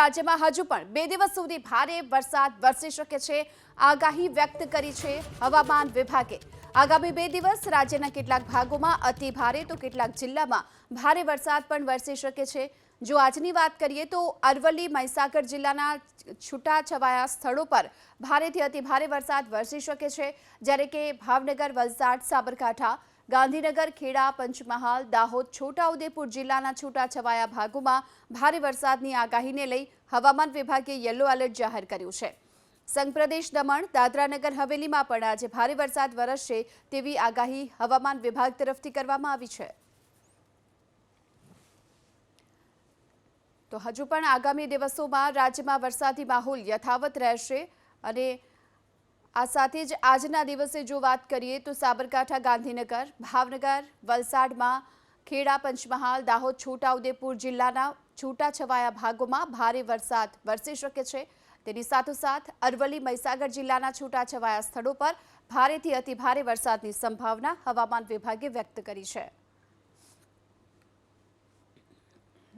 રાજ્યમાં હજુ પણ 2 દિવસ સુધી ભારે વરસાદ વરસી શકે છે આગાહી વ્યક્ત કરી છે હવામાન વિભાગે। આગામી 2 દિવસ રાજ્યના કેટલાક ભાગોમાં અતિ ભારે તો કેટલાક જિલ્લામાં ભારે વરસાદ પણ વરસી શકે છે। જો આજની વાત કરીએ તો અરવલ્લી મહીસાગર જિલ્લાના છૂટાછવાયા સ્થળો પર ભારેથી અતિ ભારે વરસાદ વરસી શકે છે, જ્યારે કે ભાવનગર, વલસાડ, સાબરકાંઠા, ગાંધીનગર, ખેડા, પંચમહાલ, દાહોદ, છોટાઉદેપુર જિલ્લાના છૂટાછવાયા ભાગોમાં ભારે વરસાદની આગાહીને લઈ હવામાન વિભાગે યલો એલર્ટ જાહેર કર્યું છે। સંઘપ્રદેશ દમણ, દાદરાનગર હવેલીમાં પણ આજે ભારે વરસાદ વરસશે તેવી આગાહી હવામાન વિભાગ તરફથી કરવામાં આવી છે। તો હજુ પણ આગામી દિવસોમાં રાજ્યમાં વરસાદી માહોલ યથાવત રહેશે અને આ સાથે જ આજના દિવસે જો વાત કરીએ તો સાબરકાંઠા, ગાંધીનગર, ભાવનગર, વલસાડમાં, ખેડા, પંચમહાલ, દાહોદ, છોટાઉદેપુર જિલ્લાના છૂટાછવાયા ભાગોમાં ભારે વરસાદ વરસી શકે છે। તેની સાથોસાથ અરવલ્લી, મહીસાગર જિલ્લાના છૂટાછવાયા સ્થળો પર ભારેથી અતિ ભારે વરસાદની સંભાવના હવામાન વિભાગે વ્યક્ત કરી છે।